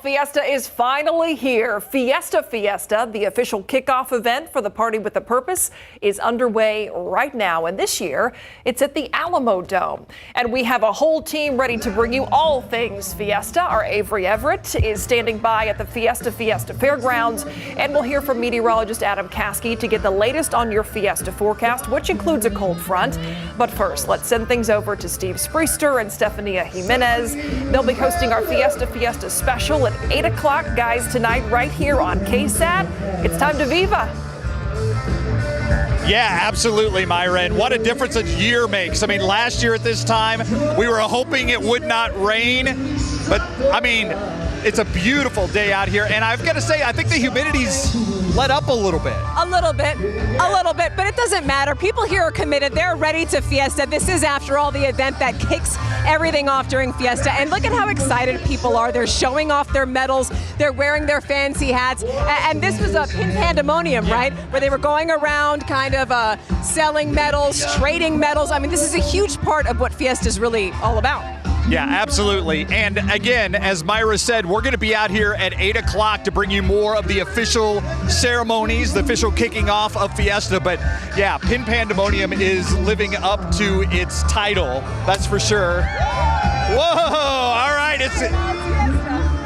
Fiesta is finally here. Fiesta, the official kickoff event for the Party with a Purpose, is underway right now. And this year, it's at the Alamo Dome. And we have a whole team ready to bring you all things Fiesta. Our Avery Everett is standing by at the Fiesta Fairgrounds. And we'll hear from meteorologist Adam Caskey to get the latest on your Fiesta forecast, which includes a cold front. But first, let's send things over to Steve Spriester and Stefania Jimenez. They'll be hosting our Fiesta special at 8 o'clock, guys, tonight right here on KSAT. It's time to Viva. Yeah, absolutely, Myra. And what a difference a year makes. I mean, last year at this time, we were hoping it would not rain. But, I mean, it's a beautiful day out here. And I've got to say, I think the humidity's let up a little bit. A little bit, but it doesn't matter. People here are committed. They're ready to Fiesta. This is, after all, the event that kicks everything off during Fiesta. And look at how excited people are. They're showing off their medals. They're wearing their fancy hats. And this was a pin pandemonium, right? Where they were going around kind of selling medals, trading medals. I mean, this is a huge part of what Fiesta is really all about. Yeah, absolutely. And again, as Myra said, we're going to be out here at 8 o'clock to bring you more of the official ceremonies, the official kicking off of Fiesta. But yeah, Pin Pandemonium is living up to its title, that's for sure. Whoa, all right,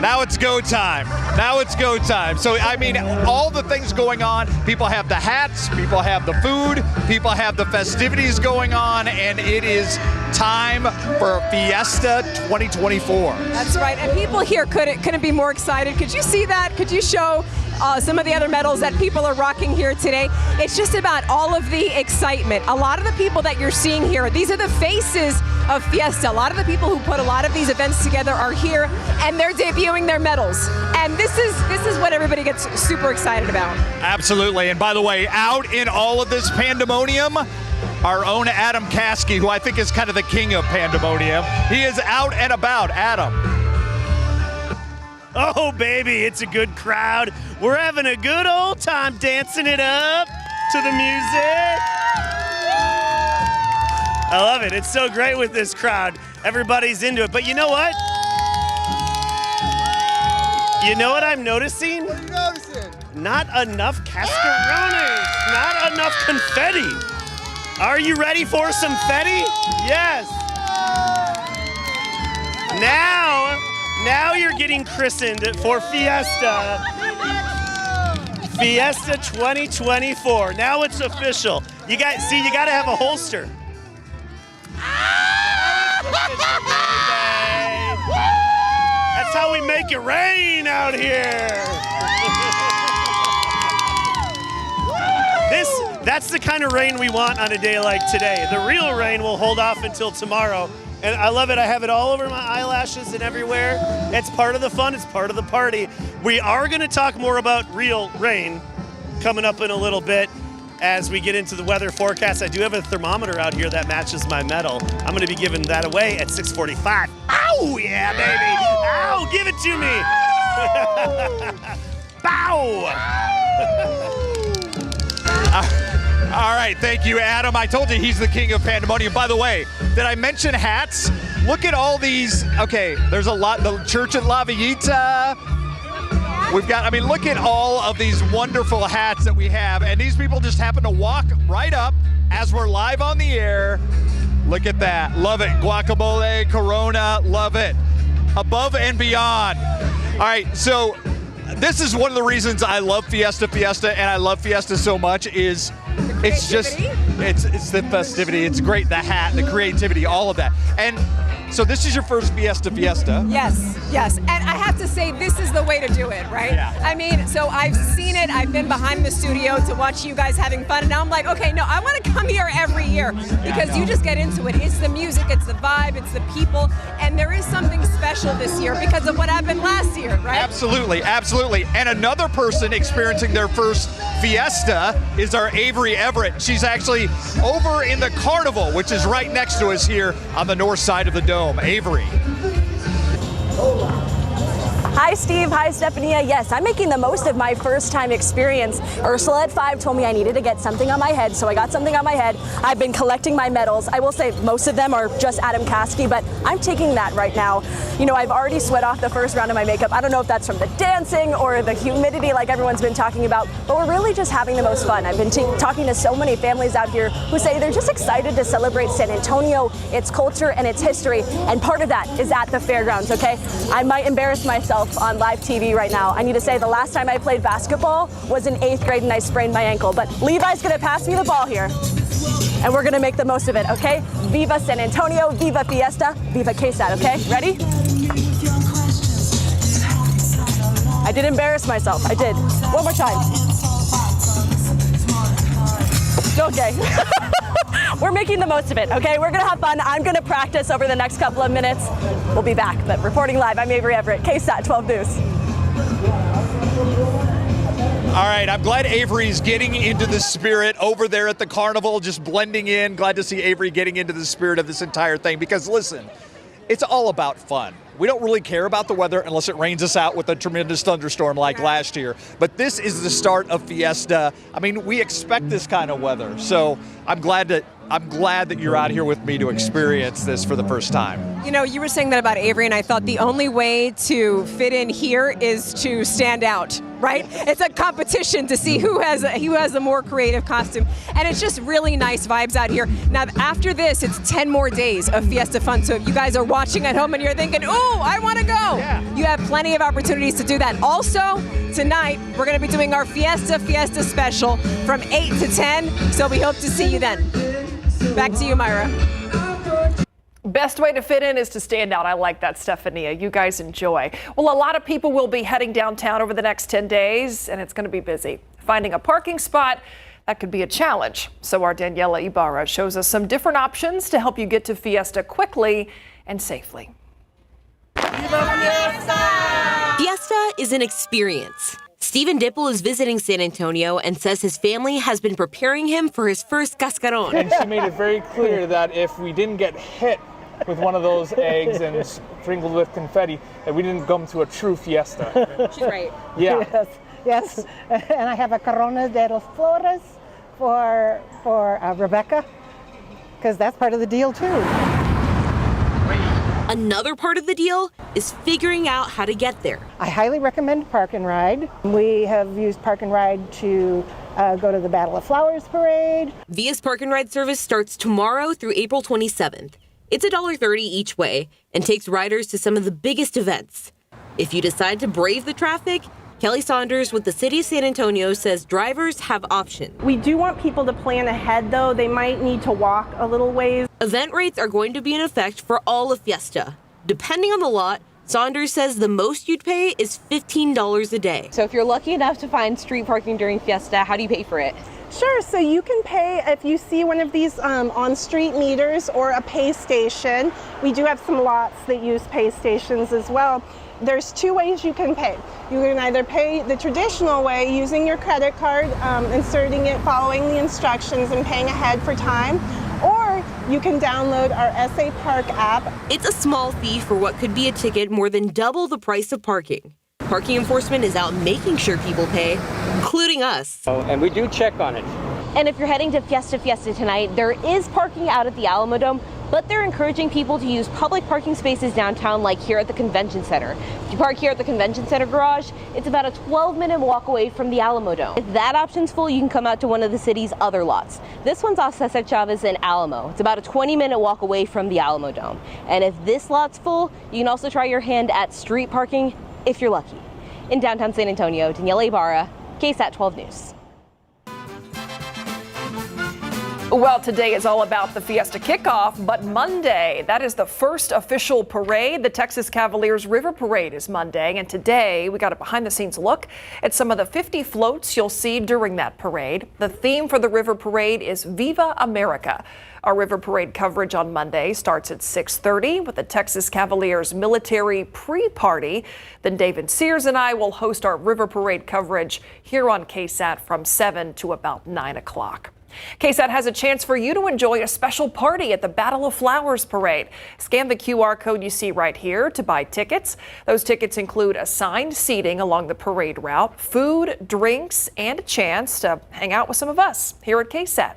now it's go time. Now it's go time. So, I mean, all the things going on, people have the hats, people have the food, people have the festivities going on, and it is time for Fiesta 2024. That's right, and people here couldn't be more excited. Could you see that? Could you show some of the other medals that people are rocking here today? It's just about all of the excitement. A lot of the people that you're seeing here, these are the faces of Fiesta. A lot of the people who put a lot of these events together are here, and they're debuting their medals. And this is what everybody gets super excited about. Absolutely, and by the way, out in all of this pandemonium, our own Adam Caskey, who I think is kind of the king of pandemonium. He is out and about. Adam. Oh, baby, it's a good crowd. We're having a good old time dancing it up to the music. I love it. It's so great with this crowd. Everybody's into it. But you know what? You know what I'm noticing? What are you noticing? Not enough cascarones. Not enough confetti. Are you ready for some confetti? Yes. Now you're getting christened for Fiesta. Fiesta 2024. Now it's official. You got to have a holster. That's how we make it rain out here. That's the kind of rain we want on a day like today. The real rain will hold off until tomorrow. And I love it. I have it all over my eyelashes and everywhere. It's part of the fun. It's part of the party. We are going to talk more about real rain coming up in a little bit as we get into the weather forecast. I do have a thermometer out here that matches my medal. I'm going to be giving that away at 6:45. Ow, yeah, baby. Ow, give it to me. Bow. All right, thank you, Adam. I told you he's the king of pandemonium. By the way, did I mention hats? Look at all these. Okay, there's a lot. The church at La Villita. We've got, I mean, look at all of these wonderful hats that we have. And these people just happen to walk right up as we're live on the air. Look at that. Love it. Guacamole, Corona, love it. Above and beyond. All right, so this is one of the reasons I love Fiesta, and I love Fiesta so much is it's just, it's the festivity. It's great, the hat, the creativity, all of that. And so this is your first Fiesta. Yes. And I have to say, this is the way to do it, right? Yeah. I mean, so I've seen it. I've been behind the studio to watch you guys having fun. And now I'm like, okay, no, I want to come here every year because you just get into it. It's the music, it's the vibe, it's the people. And there is something special this year because of what happened last year, right? Absolutely. And another person experiencing their first Fiesta is our Avery Everett. She's actually over in the Carnival, which is right next to us here on the north side of the dome. Avery. Hi, Steve. Hi, Stefania. Yes, I'm making the most of my first time experience. Ursula at 5 told me I needed to get something on my head, so I got something on my head. I've been collecting my medals. I will say most of them are just Adam Caskey, but I'm taking that right now. You know, I've already sweat off the first round of my makeup. I don't know if that's from the dancing or the humidity like everyone's been talking about, but we're really just having the most fun. I've been talking to so many families out here who say they're just excited to celebrate San Antonio, its culture and its history, and part of that is at the fairgrounds, okay? I might embarrass myself on live TV right now. I need to say the last time I played basketball was in 8th grade and I sprained my ankle, but Levi's gonna pass me the ball here and we're gonna make the most of it, okay? Viva San Antonio, Viva Fiesta, Viva KSAT, okay? Ready? I did embarrass myself, I did. One more time. Okay. We're making the most of it, okay? We're gonna have fun. I'm gonna practice over the next couple of minutes. We'll be back, but reporting live, I'm Avery Everett, KSAT 12 News. All right, I'm glad Avery's getting into the spirit over there at the carnival, just blending in. Glad to see Avery getting into the spirit of this entire thing because, listen, it's all about fun. We don't really care about the weather unless it rains us out with a tremendous thunderstorm like last year. But this is the start of Fiesta. I mean, we expect this kind of weather. So I'm glad that you're out here with me to experience this for the first time. You know, you were saying that about Avery, and I thought the only way to fit in here is to stand out, right? It's a competition to see who has a more creative costume, and it's just really nice vibes out here. Now, after this, it's 10 more days of Fiesta fun, so if you guys are watching at home and you're thinking, oh, I want to go, you have plenty of opportunities to do that. Also, tonight, we're going to be doing our Fiesta special from 8 to 10, so we hope to see you then. Back to you, Myra. Best way to fit in is to stand out. I like that, Stefania. You guys enjoy. Well, a lot of people will be heading downtown over the next 10 days, and it's going to be busy. Finding a parking spot, that could be a challenge. So our Daniela Ibarra shows us some different options to help you get to Fiesta quickly and safely. Fiesta is an experience. Stephen Dipple is visiting San Antonio and says his family has been preparing him for his first cascaron. And she made it very clear that if we didn't get hit with one of those eggs and sprinkled with confetti, that we didn't come to a true fiesta. She's right. Yeah. Yes. And I have a Corona de los Flores for Rebecca, because that's part of the deal too. Another part of the deal is figuring out how to get there. I highly recommend Park and Ride. We have used Park and Ride to go to the Battle of Flowers parade. Via's Park and Ride service starts tomorrow through April 27th. It's $1.30 each way and takes riders to some of the biggest events. If you decide to brave the traffic, Kelly Saunders with the City of San Antonio says drivers have options. We do want people to plan ahead, though. They might need to walk a little ways. Event rates are going to be in effect for all of Fiesta. Depending on the lot, Saunders says the most you'd pay is $15 a day. So if you're lucky enough to find street parking during Fiesta, how do you pay for it? Sure, so you can pay if you see one of these on-street meters or a pay station. We do have some lots that use pay stations as well. There's two ways you can pay. You can either pay the traditional way using your credit card, inserting it, following the instructions and paying ahead for time, or you can download our SA Park app. It's a small fee for what could be a ticket more than double the price of parking. Parking enforcement is out making sure people pay, including us. And we do check on it. And if you're heading to Fiesta tonight, there is parking out at the Alamo Dome, but they're encouraging people to use public parking spaces downtown like here at the Convention Center. If you park here at the Convention Center garage, it's about a 12-minute walk away from the Alamo Dome. If that option's full, you can come out to one of the city's other lots. This one's off Cesar Chavez in Alamo. It's about a 20-minute walk away from the Alamo Dome. And if this lot's full, you can also try your hand at street parking if you're lucky. In downtown San Antonio, Daniela Ibarra, KSAT 12 News. Well, today is all about the Fiesta kickoff, but Monday, that is the first official parade. The Texas Cavaliers River Parade is Monday, and today we got a behind-the-scenes look at some of the 50 floats you'll see during that parade. The theme for the River Parade is Viva America. Our River Parade coverage on Monday starts at 6:30 with the Texas Cavaliers military pre-party. Then David Sears and I will host our River Parade coverage here on KSAT from 7 to about 9 o'clock. KSAT has a chance for you to enjoy a special party at the Battle of Flowers Parade. Scan the QR code you see right here to buy tickets. Those tickets include assigned seating along the parade route, food, drinks, and a chance to hang out with some of us here at KSAT.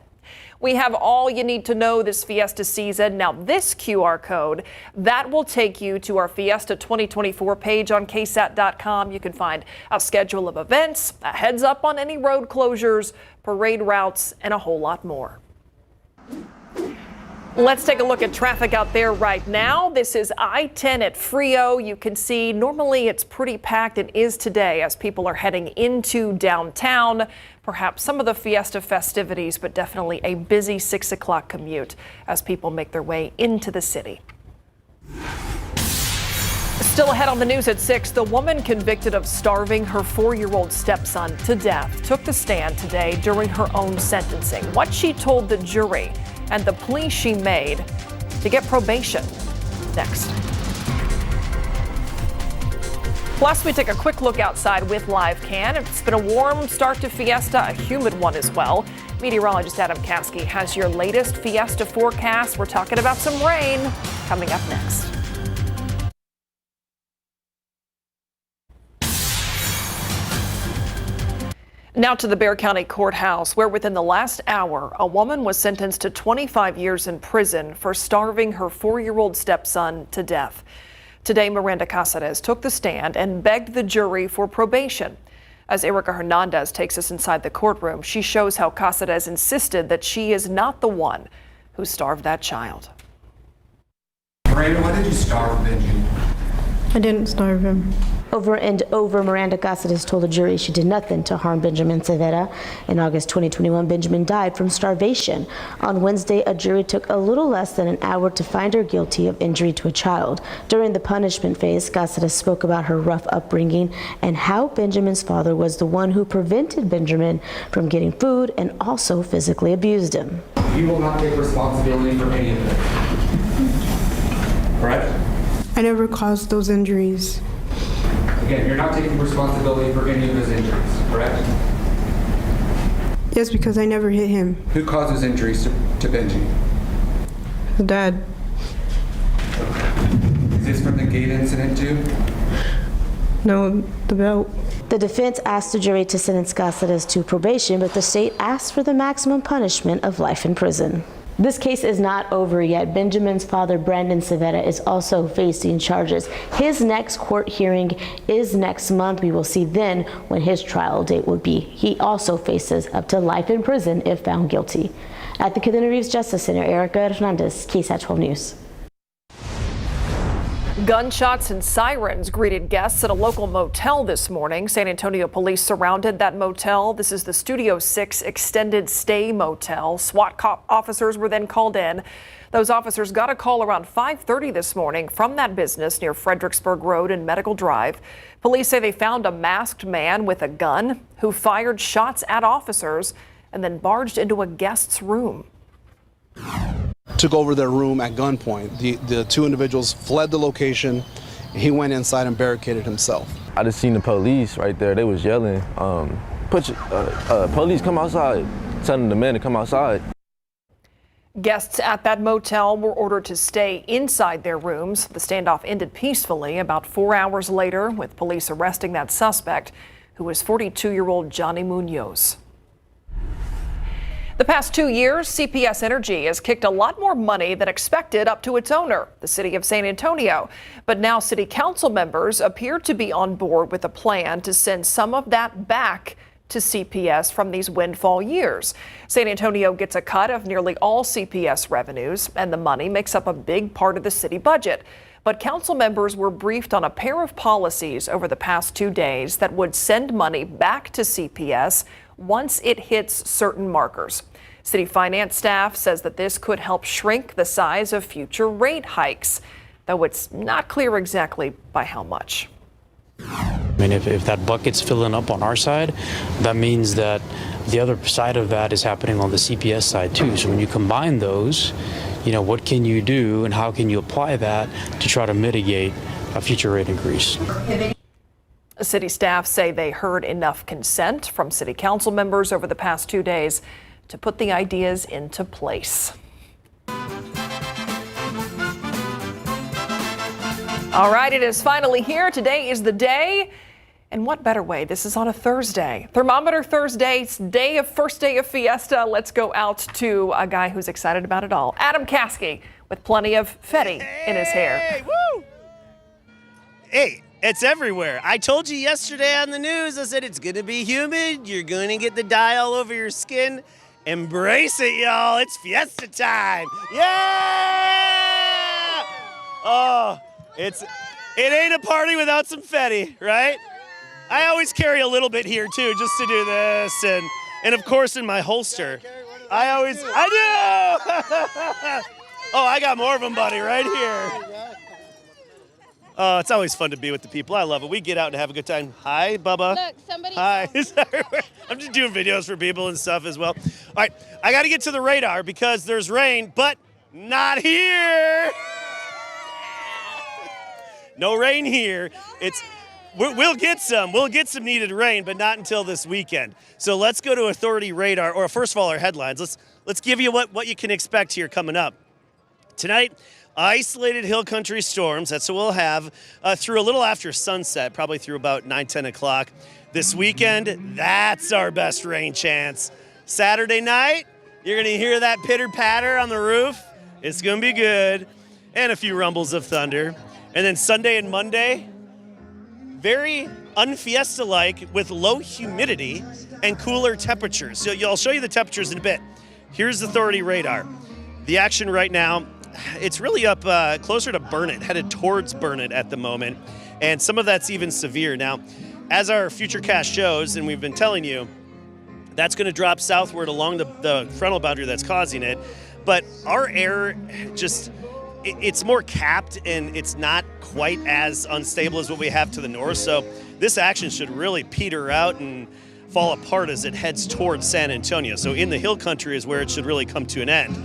We have all you need to know this Fiesta season. Now, this QR code, that will take you to our Fiesta 2024 page on KSAT.com. You can find a schedule of events, a heads up on any road closures, parade routes, and a whole lot more. Let's take a look at traffic out there right now. This is I-10 at Frio. You can see normally it's pretty packed. It is today as people are heading into downtown. Perhaps some of the Fiesta festivities, but definitely a busy 6 o'clock commute as people make their way into the city. Still ahead on the news at 6, the woman convicted of starving her 4-year-old stepson to death took the stand today during her own sentencing. What she told the jury and the plea she made to get probation. Next. Plus, we take a quick look outside with LiveCam. It's been a warm start to Fiesta, a humid one as well. Meteorologist Adam Caskey has your latest Fiesta forecast. We're talking about some rain coming up next. Now to the Bexar County Courthouse, where within the last hour, a woman was sentenced to 25 years in prison for starving her 4-year-old stepson to death. Today, Miranda Cáceres took the stand and begged the jury for probation. As Erica Hernandez takes us inside the courtroom, she shows how Cáceres insisted that she is not the one who starved that child. Miranda, why did you starve Benji? I didn't starve him. Over and over, Miranda Cáceres told the jury she did nothing to harm Benjamin Severa. In August 2021, Benjamin died from starvation. On Wednesday, a jury took a little less than an hour to find her guilty of injury to a child. During the punishment phase, Cáceres spoke about her rough upbringing and how Benjamin's father was the one who prevented Benjamin from getting food and also physically abused him. You will not take responsibility for any of it. Correct? I never caused those injuries. Again, you're not taking responsibility for any of his injuries, correct? Yes, because I never hit him. Who causes injuries to Benji? His dad. Is this from the gate incident too? No, the belt. The defense asked the jury to sentence Cáceres to probation, but the state asked for the maximum punishment of life in prison. This case is not over yet. Benjamin's father, Brandon Severa, is also facing charges. His next court hearing is next month. We will see then when his trial date would be. He also faces up to life in prison if found guilty. At the Kidder Reeves Justice Center, Erica Hernandez, KSAT 12 News. Gunshots and sirens greeted guests at a local motel this morning. San Antonio police surrounded that motel. This is the Studio 6 extended stay motel. SWAT officers were then called in. Those officers got a call around 5:30 this morning from that business near Fredericksburg Road and Medical Drive. Police say they found a masked man with a gun who fired shots at officers and then barged into a guest's room. Took over their room at gunpoint. The two individuals fled the location. He went inside and barricaded himself. I just seen the police right there. They was yelling, police come outside, telling the men to come outside. Guests at that motel were ordered to stay inside their rooms. The standoff ended peacefully about 4 hours later with police arresting that suspect, who was 42-year-old Johnny Munoz. The past 2 years, CPS Energy has kicked a lot more money than expected up to its owner, the city of San Antonio. But now city council members appear to be on board with a plan to send some of that back to CPS from these windfall years. San Antonio gets a cut of nearly all CPS revenues, and the money makes up a big part of the city budget. But council members were briefed on a pair of policies over the past 2 days that would send money back to CPS once it hits certain markers. City finance staff says that this could help shrink the size of future rate hikes, though it's not clear exactly by how much. I mean, if that bucket's filling up on our side, that means that the other side of that is happening on the CPS side too. So when you combine those, what can you do and how can you apply that to try to mitigate a future rate increase? City staff say they heard enough consent from city council members over the past 2 days to put the ideas into place. All right, it is finally here. Today is the day And what better way? This is on a Thursday. Thermometer Thursday's first day of Fiesta. Let's go out to a guy who's excited about it all. Adam Caskey with plenty of confetti in his hair. Hey, woo! Hey, it's everywhere. I told you yesterday on the news, I said it's going to be humid. You're going to get the dye all over your skin. Embrace it, y'all. It's Fiesta time. Yeah! Oh, it ain't a party without some confetti, right? I always carry a little bit here, too, just to do this. And of course, in my holster, I do! Oh, I got more of them, buddy, right here. Oh, it's always fun to be with the people. I love it. We get out and have a good time. Hi, Bubba. Look, somebody. Hi. I'm just doing videos for people and stuff as well. All right, I got to get to the radar because there's rain, but not here. No rain here. We'll get some needed rain, but not until this weekend. So let's go to Authority Radar, or first of all, our headlines. Let's give you what you can expect here coming up. Tonight, isolated hill country storms. That's what we'll have through a little after sunset, probably through about 9, 10 o'clock. This weekend, that's our best rain chance. Saturday night, you're going to hear that pitter-patter on the roof. It's going to be good. And a few rumbles of thunder. And then Sunday and Monday, very un-Fiesta-like with low humidity and cooler temperatures. So I'll show you the temperatures in a bit. Here's Authority Radar. The action right now, it's really up closer to Burnett, headed towards Burnett at the moment. And some of that's even severe. Now, as our Futurecast shows, and we've been telling you, that's going to drop southward along the frontal boundary that's causing it. But our air it's more capped and it's not quite as unstable as what we have to the north. So this action should really peter out and fall apart as it heads towards San Antonio. So in the hill country is where it should really come to an end.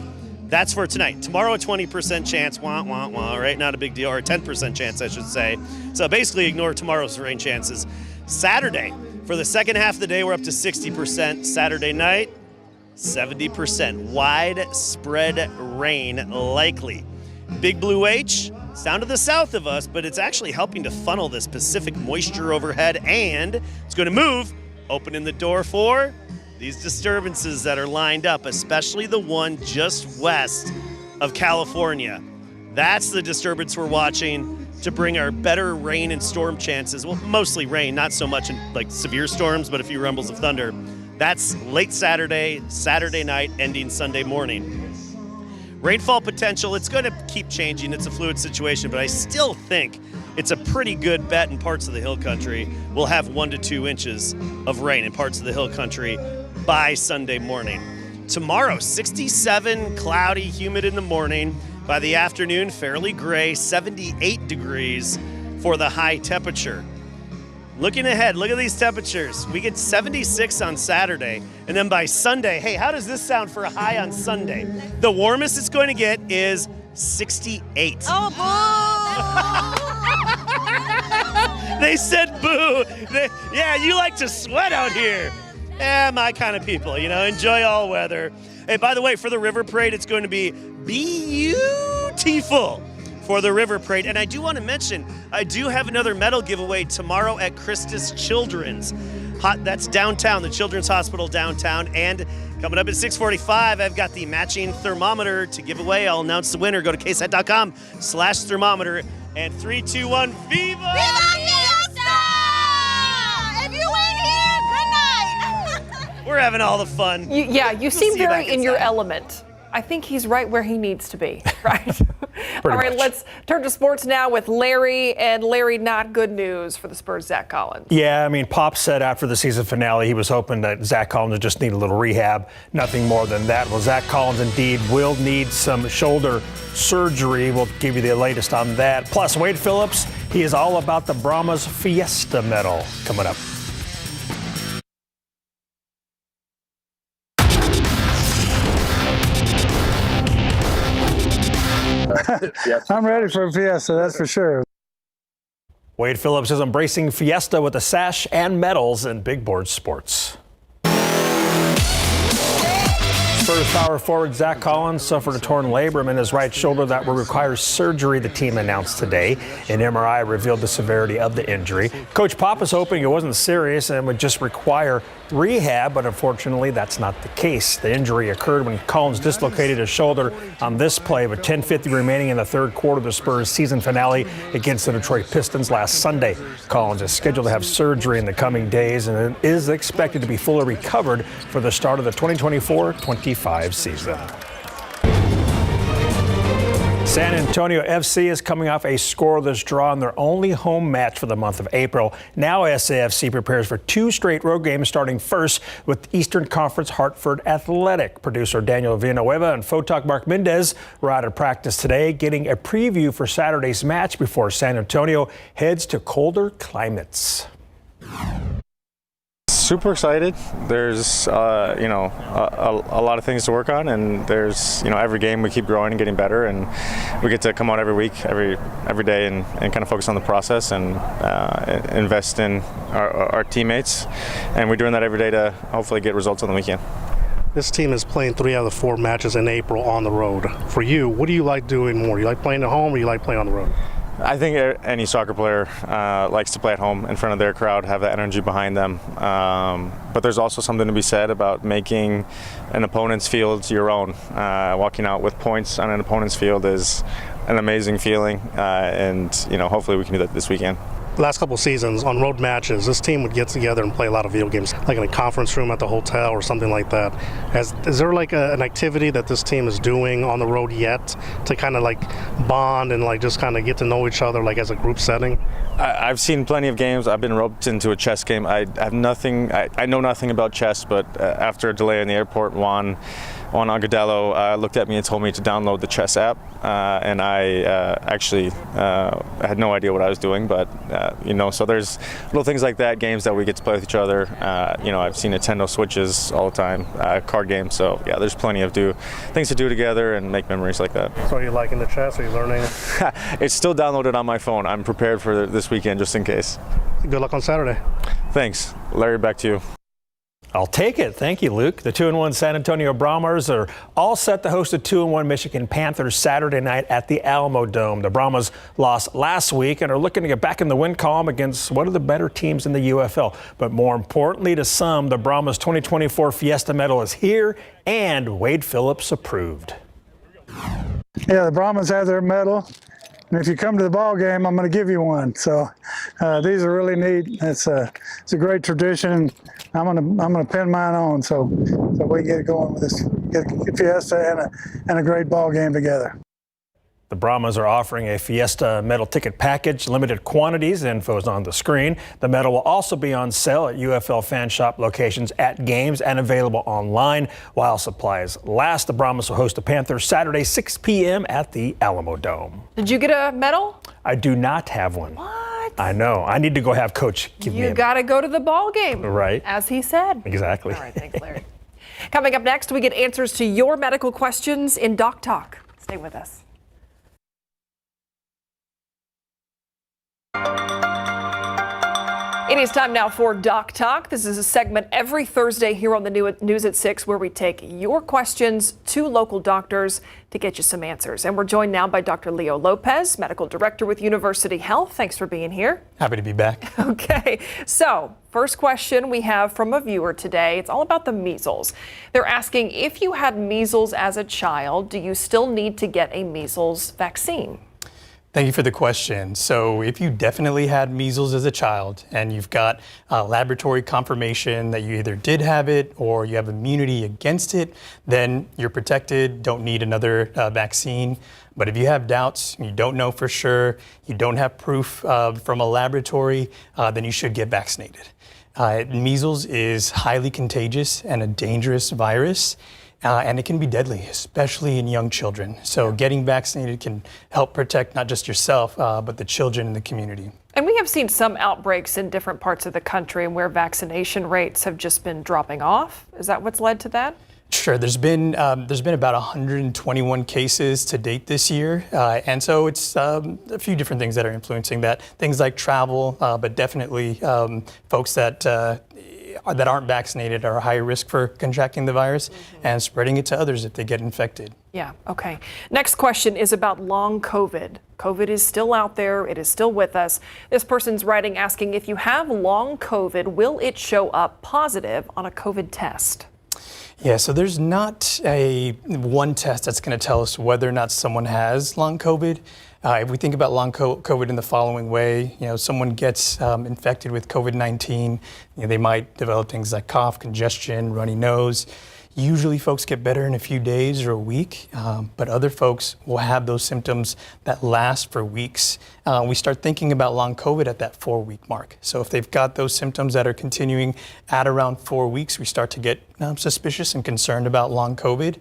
That's for tonight. Tomorrow, a 20% chance, right? Not a big deal, or a 10% chance, I should say. So basically ignore tomorrow's rain chances. Saturday, for the second half of the day, we're up to 60%. Saturday night, 70%. Widespread rain likely. Big Blue H, it's down to the south of us, but it's actually helping to funnel this Pacific moisture overhead, and it's going to move, opening the door for these disturbances that are lined up, especially the one just west of California. That's the disturbance we're watching to bring our better rain and storm chances. Well, mostly rain, not so much in like severe storms, but a few rumbles of thunder. That's late Saturday night, ending Sunday morning. Rainfall potential, it's going to keep changing. It's a fluid situation, but I still think it's a pretty good bet in parts of the hill country. We'll have 1 to 2 inches of rain in parts of the hill country by Sunday morning. Tomorrow, 67, cloudy, humid in the morning. By the afternoon, fairly gray, 78 degrees for the high temperature. Looking ahead, look at these temperatures. We get 76 on Saturday, and then by Sunday, hey, how does this sound for a high on Sunday? The warmest it's going to get is 68. Oh, boo! They said boo. Yeah, you like to sweat out here. My kind of people, enjoy all weather. Hey, by the way, for the River Parade, it's going to be beautiful for the River Parade. And I do want to mention, I do have another medal giveaway tomorrow at Christus Children's. That's downtown, the Children's Hospital downtown. And coming up at 6:45, I've got the matching thermometer to give away. I'll announce the winner. Go to KSAT.com/thermometer. And 3, 2, 1, Viva! Viva Fiesta! If you ain't here, good night! We're having all the fun. You seem very in your element. I think he's right where he needs to be, right? All right, let's turn to sports now with Larry. And Larry, not good news for the Spurs' Zach Collins. Yeah, I mean, Pop said after the season finale he was hoping that Zach Collins would just need a little rehab. Nothing more than that. Well, Zach Collins indeed will need some shoulder surgery. We'll give you the latest on that. Plus, Wade Phillips, he is all about the Brahmas Fiesta medal coming up. I'm ready for a Fiesta, that's for sure. Wade Phillips is embracing Fiesta with a sash and medals in big board sports. Spurs power forward Zach Collins suffered a torn labrum in his right shoulder that will require surgery, the team announced today. An MRI revealed the severity of the injury. Coach Pop is hoping it wasn't serious and would just require rehab, but unfortunately that's not the case. The injury occurred when Collins dislocated his shoulder on this play with 10:50 remaining in the third quarter of the Spurs season finale against the Detroit Pistons last Sunday. Collins is scheduled to have surgery in the coming days and is expected to be fully recovered for the start of the 2024-25 season. San Antonio FC is coming off a scoreless draw in their only home match for the month of April. Now SAFC prepares for 2 straight road games, starting first with Eastern Conference Hartford Athletic. Producer Daniel Villanueva and Photog Mark Mendez were out of practice today, getting a preview for Saturday's match before San Antonio heads to colder climates. Super excited. There's a lot of things to work on, and there's every game we keep growing and getting better, and we get to come out every week, every day, and kind of focus on the process and invest in our teammates, and we're doing that every day to hopefully get results on the weekend. This team is playing 3 out of the 4 matches in April on the road. For you, what do you like doing more? You like playing at home, or you like playing on the road? I think any soccer player likes to play at home in front of their crowd, have that energy behind them. But there's also something to be said about making an opponent's field your own. Walking out with points on an opponent's field is an amazing feeling, and hopefully we can do that this weekend. The last couple of seasons on road matches, this team would get together and play a lot of video games, like in a conference room at the hotel or something like that. Is there like an activity that this team is doing on the road yet to kind of like bond and like just kind of get to know each other like as a group setting? I've seen plenty of games. I've been roped into a chess game. I have nothing. I know nothing about chess, but after a delay in the airport, Juan Agudelo looked at me and told me to download the chess app, and I actually had no idea what I was doing, but so there's little things like that, games that we get to play with each other. I've seen Nintendo Switches all the time, card games, so yeah, there's plenty of things to do together and make memories like that. So are you liking the chess? Are you learning? It's still downloaded on my phone. I'm prepared for this weekend just in case. Good luck on Saturday. Thanks. Larry, back to you. I'll take it. Thank you, Luke. The 2-1 San Antonio Brahmas are all set to host the 2-1 Michigan Panthers Saturday night at the Alamo Dome. The Brahmas lost last week and are looking to get back in the win column against one of the better teams in the UFL. But more importantly to some, the Brahmas 2024 Fiesta medal is here, and Wade Phillips approved. Yeah, the Brahmas have their medal. And if you come to the ball game, I'm going to give you one. So these are really neat. It's a great tradition. I'm gonna pin mine on so we get going with this, get a Fiesta and a great ball game together. The Brahmas are offering a Fiesta medal ticket package, limited quantities. Info is on the screen. The medal will also be on sale at UFL fan shop locations at games and available online while supplies last. The Brahmas will host the Panthers Saturday, 6 p.m. at the Alamo Dome. Did you get a medal? I do not have one. What? I know. I need to go have Coach give me a You got to go to the ball game. Right. As he said. Exactly. All right, thanks, Larry. Coming up next, we get answers to your medical questions in Doc Talk. Stay with us. It is time now for Doc Talk. This is a segment every Thursday here on the News at 6 where we take your questions to local doctors to get you some answers. And we're joined now by Dr. Leo Lopez, Medical Director with University Health. Thanks for being here. Happy to be back. Okay, so first question we have from a viewer today. It's all about the measles. They're asking, if you had measles as a child, do you still need to get a measles vaccine? Thank you for the question. So if you definitely had measles as a child and you've got laboratory confirmation that you either did have it or you have immunity against it, then you're protected, don't need another vaccine. But if you have doubts, you don't know for sure, you don't have proof from a laboratory, then you should get vaccinated. Measles is highly contagious and a dangerous virus. And it can be deadly, especially in young children. So getting vaccinated can help protect not just yourself, but the children in the community. And we have seen some outbreaks in different parts of the country where vaccination rates have just been dropping off. Is that what's led to that? Sure. There's been about 121 cases to date this year. And so it's a few different things that are influencing that. Things like travel, but definitely folks that that aren't vaccinated are high risk for contracting the virus and spreading it to others if they get infected. Yeah, okay. Next question is about long COVID. COVID is still out there. It is still with us. This person's writing asking, if you have long COVID, will it show up positive on a COVID test? Yeah, so there's not a one test that's going to tell us whether or not someone has long COVID. If we think about long COVID in the following way, someone gets infected with COVID-19, they might develop things like cough, congestion, runny nose. Usually folks get better in a few days or a week, but other folks will have those symptoms that last for weeks. We start thinking about long COVID at that 4-week mark. So if they've got those symptoms that are continuing at around 4 weeks, we start to get suspicious and concerned about long COVID.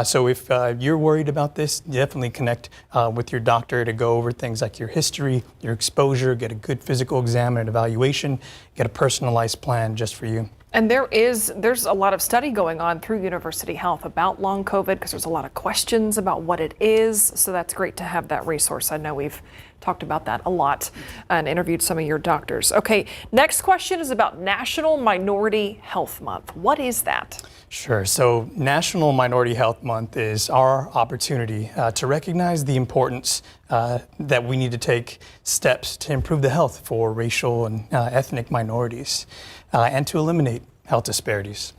So if you're worried about this, definitely connect with your doctor to go over things like your history, your exposure, get a good physical exam and evaluation, get a personalized plan just for you. And there's a lot of study going on through University Health about long COVID because there's a lot of questions about what it is. So that's great to have that resource. I know we've talked about that a lot and interviewed some of your doctors. Okay, next question is about National Minority Health Month. What is that? Sure. So National Minority Health Month is our opportunity to recognize the importance that we need to take steps to improve the health for racial and ethnic minorities and to eliminate health disparities.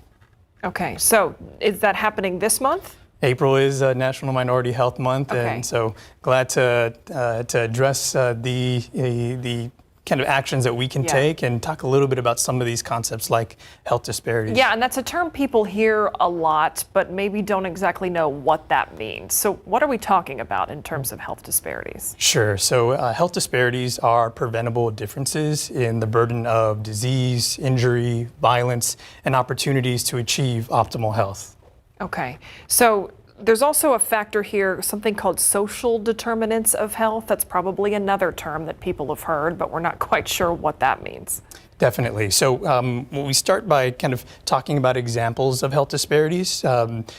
Okay, so is that happening this month? April is National Minority Health Month, Okay. and so glad to address the kind of actions that we can take and talk a little bit about some of these concepts like health disparities. Yeah, and that's a term people hear a lot, but maybe don't exactly know what that means. So what are we talking about in terms of health disparities? Sure. So health disparities are preventable differences in the burden of disease, injury, violence, and opportunities to achieve optimal health. Okay, so there's also a factor here, something called social determinants of health. That's probably another term that people have heard, but we're not quite sure what that means. Definitely. So we start by kind of talking about examples of health disparities.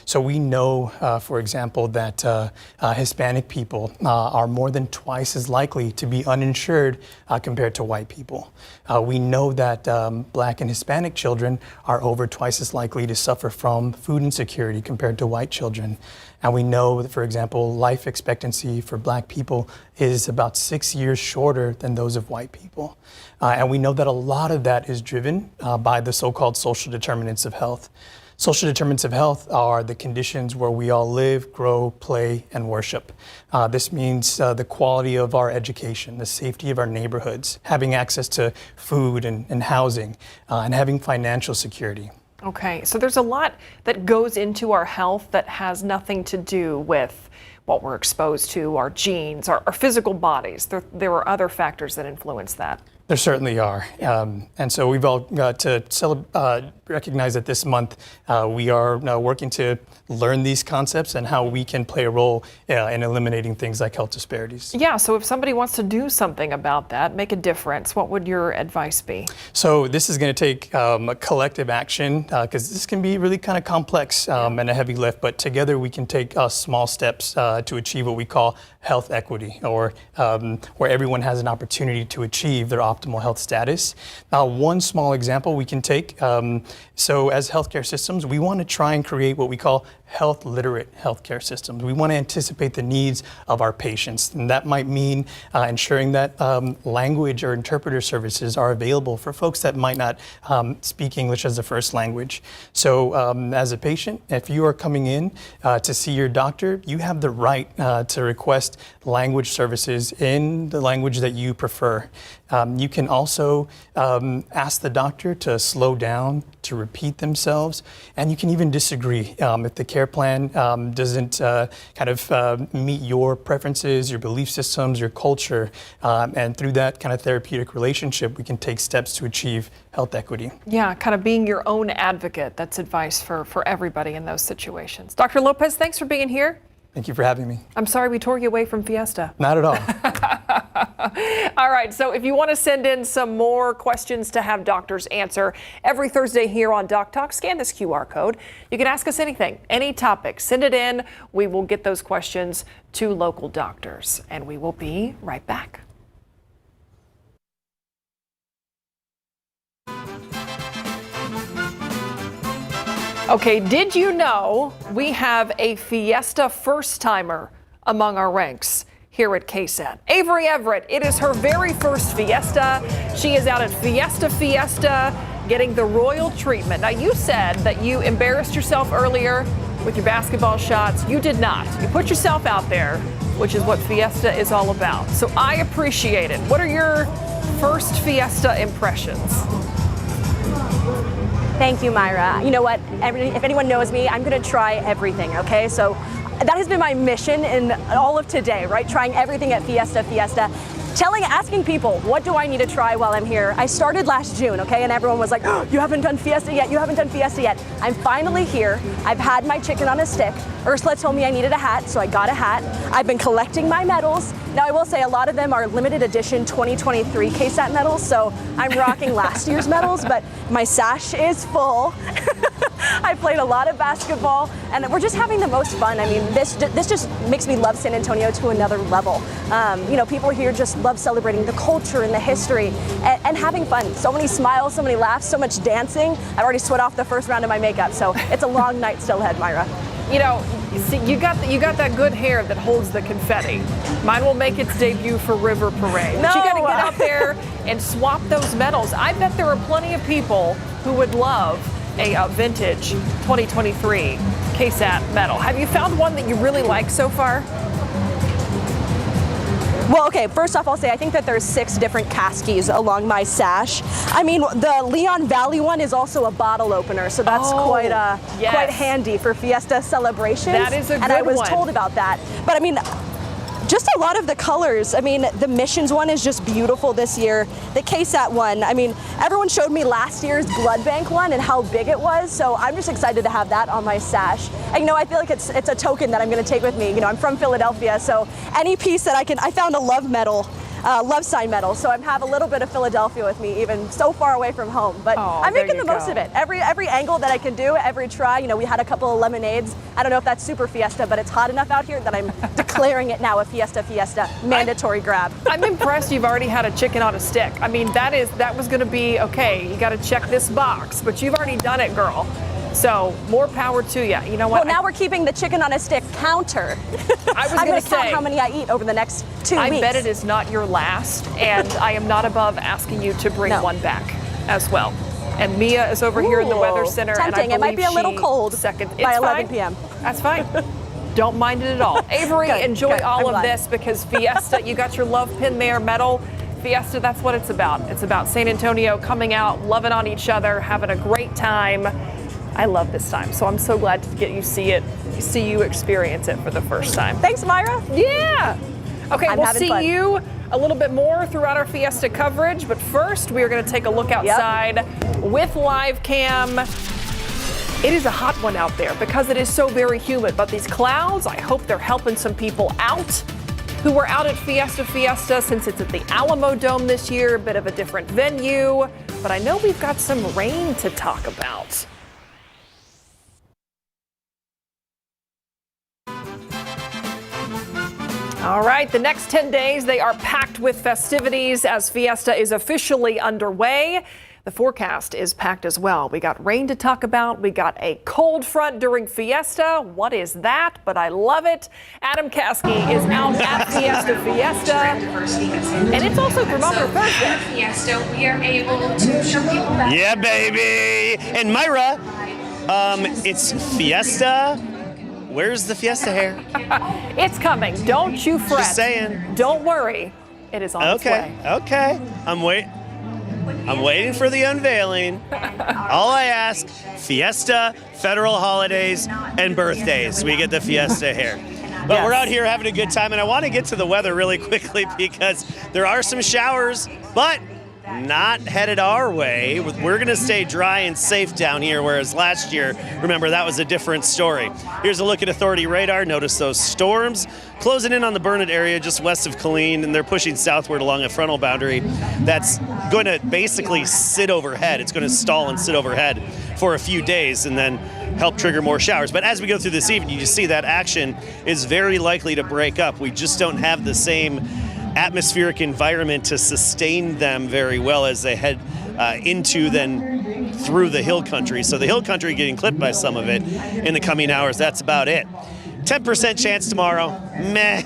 So we know, for example, that Hispanic people are more than twice as likely to be uninsured compared to white people. We know that Black and Hispanic children are over twice as likely to suffer from food insecurity compared to white children. And we know that, for example, life expectancy for Black people is about 6 years shorter than those of white people. And we know that a lot of that is driven by the so-called social determinants of health. Social determinants of health are the conditions where we all live, grow, play, and worship. This means the quality of our education, the safety of our neighborhoods, having access to food and housing, and having financial security. Okay, so there's a lot that goes into our health that has nothing to do with what we're exposed to, our genes, our physical bodies. There are other factors that influence that. There certainly are. And so we've all got to recognize that this month we are now working to learn these concepts and how we can play a role in eliminating things like health disparities. Yeah, so if somebody wants to do something about that, make a difference, what would your advice be? So this is going to take a collective action because this can be really kind of complex and a heavy lift, but together we can take small steps to achieve what we call health equity, or where everyone has an opportunity to achieve their optimal health status. One small example we can take, so as healthcare systems, we want to try and create what we call health literate healthcare systems. We want to anticipate the needs of our patients, and that might mean ensuring that language or interpreter services are available for folks that might not speak English as a first language. So as a patient, if you are coming in to see your doctor, you have the right to request language services in the language that you prefer. You can also ask the doctor to slow down, to repeat themselves, and you can even disagree if the care plan doesn't meet your preferences, your belief systems, your culture, and through that kind of therapeutic relationship, we can take steps to achieve health equity. Yeah, kind of being your own advocate. That's advice for everybody in those situations. Dr. Lopez, thanks for being here. Thank you for having me. I'm sorry we tore you away from Fiesta. Not at all. All right, so if you want to send in some more questions to have doctors answer every Thursday here on Doc Talk, scan this QR code. You can ask us anything, any topic. Send it in. We will get those questions to local doctors, and we will be right back. Okay, did you know we have a Fiesta first-timer among our ranks here at KSAT? Avery Everett, it is her very first Fiesta. She is out at Fiesta, getting the royal treatment. Now, you said that you embarrassed yourself earlier with your basketball shots. You did not. You put yourself out there, which is what Fiesta is all about. So I appreciate it. What are your first Fiesta impressions? Thank you, Myra. You know what? If anyone knows me, I'm going to try everything, okay? So that has been my mission in all of today, right? Trying everything at Fiesta. Asking people, what do I need to try while I'm here? I started last June, okay? And everyone was like, oh, you haven't done Fiesta yet. I'm finally here. I've had my chicken on a stick. Ursula told me I needed a hat, so I got a hat. I've been collecting my medals. Now, I will say a lot of them are limited edition 2023 KSAT medals, so I'm rocking last year's medals, but my sash is full. I played a lot of basketball, and we're just having the most fun. I mean, this just makes me love San Antonio to another level. People here just love celebrating the culture and the history and having fun. So many smiles, so many laughs, so much dancing. I've already sweat off the first round of my makeup, so it's a long night still ahead, Myra. You know, see, you got that good hair that holds the confetti. Mine will make its debut for River Parade. No. But you got to get out there and swap those medals. I bet there are plenty of people who would love a vintage 2023 KSAT medal. Have you found one that you really like so far? Well, okay, first off, I'll say I think that there's 6 different Caskies along my sash. I mean, the Leon Valley one is also a bottle opener, so that's quite handy for Fiesta celebrations. That is a good one. And I was told about that. But I mean, just a lot of the colors. I mean, the Missions one is just beautiful this year. The KSAT one, I mean, everyone showed me last year's Blood Bank one and how big it was, so I'm just excited to have that on my sash. And I feel like it's a token that I'm going to take with me. I'm from Philadelphia, so any piece that I found a love medal, love sign medal, so I have a little bit of Philadelphia with me, even so far away from home. But I'm making the most of it. Every angle that I can do, every try. We had a couple of lemonades. I don't know if that's super Fiesta, but it's hot enough out here that I'm declaring it now a Fiesta mandatory grab. I'm impressed you've already had a chicken on a stick. I mean, that was going to be okay. You got to check this box, but you've already done it, girl. So more power to you. You know what? Well, now we're keeping the chicken on a stick counter. I'm going to count how many I eat over the next 2 weeks. I bet it is not your last, and I am not above asking you to bring one back as well. And Mia is over here in the Weather Center. Tempting. And I it might be a little cold by 11 p.m. That's fine. Don't mind it at all. Avery, enjoy all of this because Fiesta, you got your love pin there, medal. Fiesta, that's what it's about. It's about San Antonio coming out, loving on each other, having a great time. I love this time, so I'm so glad to get you see you experience it for the first time. Thanks, Myra. Yeah. Okay, we'll see fun. you a little bit more throughout our Fiesta coverage, but first we are going to take a look outside with live cam. It is a hot one out there because it is so very humid, but these clouds, I hope they're helping some people out who were out at Fiesta since it's at the Alamo Dome this year, a bit of a different venue, but I know we've got some rain to talk about. All right, the next 10 days, they are packed with festivities as Fiesta is officially underway. The forecast is packed as well. We got rain to talk about. We got a cold front during Fiesta. What is that? But I love it. Adam Caskey is out at Fiesta. And it's also Thermometer Thursday. Fiesta, we are able to show people that. Yeah, baby. And Myra, it's Fiesta. Where's the Fiesta hair? It's coming. Don't you fret. Just saying. Don't worry. It is on its way. Okay. I'm waiting for the unveiling. All I ask, Fiesta, federal holidays, and birthdays. We get the Fiesta hair. But we're out here having a good time, and I want to get to the weather really quickly because there are some showers, but not headed our way. We're going to stay dry and safe down here, whereas last year, remember, that was a different story. Here's a look at Authority radar. Notice those storms closing in on the Burnett area just west of Killeen, and they're pushing southward along a frontal boundary that's going to basically sit overhead. It's going to stall and sit overhead for a few days and then help trigger more showers. But as we go through this evening, you see that action is very likely to break up. We just don't have the same atmospheric environment to sustain them very well as they head into then through the hill country. So the hill country getting clipped by some of it in the coming hours. That's about it. 10% chance tomorrow. Meh.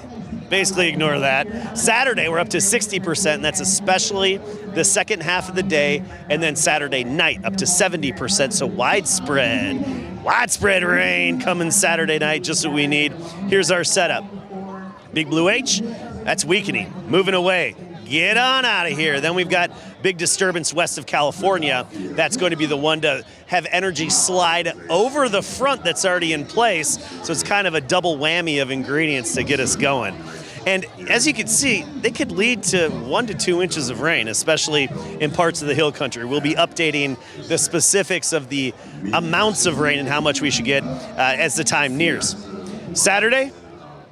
Basically ignore that. Saturday, we're up to 60%, and that's especially the second half of the day, and then Saturday night up to 70%, so widespread rain coming Saturday night, just what we need. Here's our setup. Big Blue H, that's weakening, moving away. Get on out of here. Then we've got big disturbance west of California. That's going to be the one to have energy slide over the front that's already in place. So it's kind of a double whammy of ingredients to get us going. And as you can see, they could lead to 1 to 2 inches of rain, especially in parts of the hill country. We'll be updating the specifics of the amounts of rain and how much we should get as the time nears. Saturday,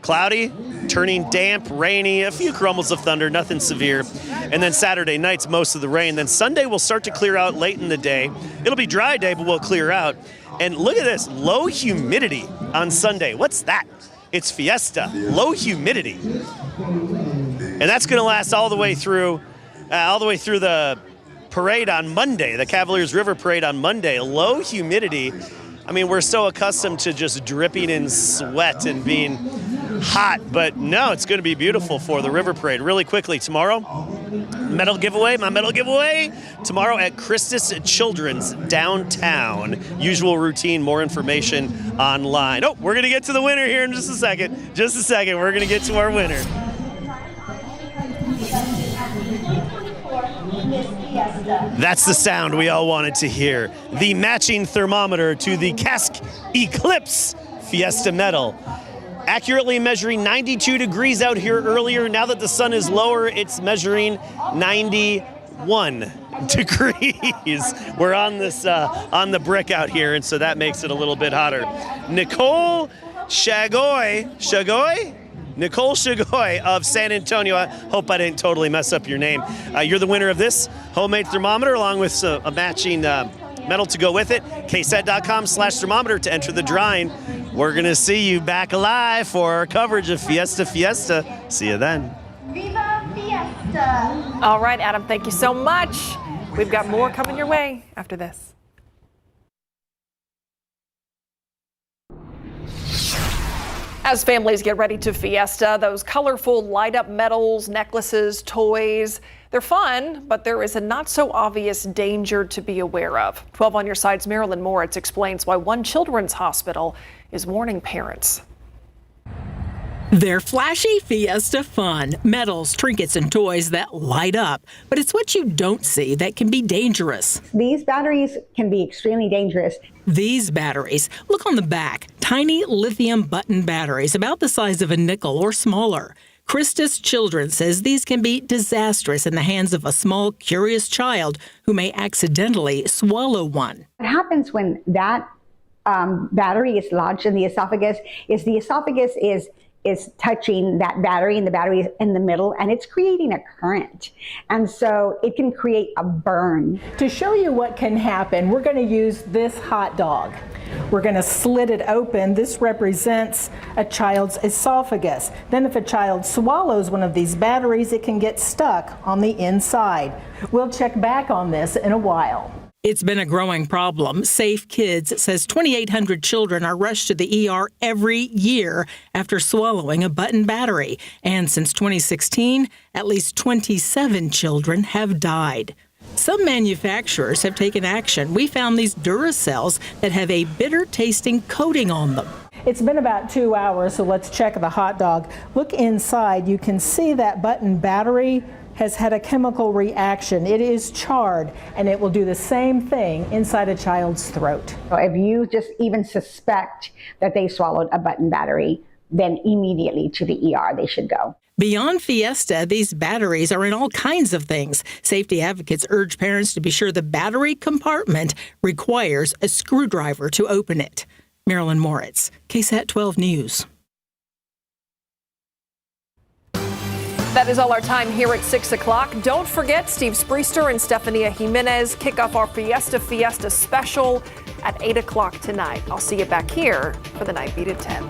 cloudy, turning damp, rainy, a few crumbles of thunder, nothing severe. And then Saturday night's most of the rain. Then Sunday will start to clear out late in the day. It'll be dry day, but we'll clear out. And look at this, low humidity on Sunday. What's that? It's Fiesta, low humidity. And that's going to last all the way through the parade on Monday, the Cavaliers River Parade on Monday. Low humidity. I mean, we're so accustomed to just dripping in sweat and being hot, but no, it's going to be beautiful for the River Parade. Really quickly, tomorrow, my medal giveaway tomorrow at Christus Children's downtown. Usual routine, more information online. Oh, we're going to get to the winner here in just a second. We're going to get to our winner. That's the sound we all wanted to hear. The matching thermometer to the Cask Eclipse Fiesta medal. Accurately measuring 92 degrees out here earlier. Now that the sun is lower, it's measuring 91 degrees. We're on this on the brick out here, and so that makes it a little bit hotter. Nicole Shagoy of San Antonio. I hope I didn't totally mess up your name. You're the winner of this homemade thermometer, along with a matching medal to go with it. KSAT.com/thermometer to enter the drawing. We're going to see you back alive for our coverage of Fiesta. See you then. Viva Fiesta! All right, Adam, thank you so much. We've got more coming your way after this. As families get ready to Fiesta, those colorful light-up medals, necklaces, toys, they're fun, but there is a not-so-obvious danger to be aware of. 12 on your side's Marilyn Moritz explains why one children's hospital is warning parents. They're flashy Fiesta fun, medals, trinkets, and toys that light up. But it's what you don't see that can be dangerous. These batteries can be extremely dangerous. These batteries, look on the back, tiny lithium button batteries about the size of a nickel or smaller. Christus Children says these can be disastrous in the hands of a small, curious child who may accidentally swallow one. What happens when that battery is lodged in the esophagus is touching that battery, and the battery is in the middle, and it's creating a current. And so it can create a burn. To show you what can happen, we're going to use this hot dog. We're going to slit it open. This represents a child's esophagus. Then if a child swallows one of these batteries, it can get stuck on the inside. We'll check back on this in a while. It's been a growing problem. Safe Kids says 2,800 children are rushed to the ER every year after swallowing a button battery. And since 2016, at least 27 children have died. Some manufacturers have taken action. We found these Duracells that have a bitter-tasting coating on them. It's been about 2 hours, so let's check the hot dog. Look inside. You can see that button battery has had a chemical reaction. It is charred, and it will do the same thing inside a child's throat. If you just even suspect that they swallowed a button battery, then immediately to the ER they should go. Beyond Fiesta, these batteries are in all kinds of things. Safety advocates urge parents to be sure the battery compartment requires a screwdriver to open it. Marilyn Moritz, KSAT 12 News. That is all our time here at 6 o'clock. Don't forget, Steve Spriester and Stefania Jimenez kick off our Fiesta special at 8 o'clock tonight. I'll see you back here for the Night Beat at 10.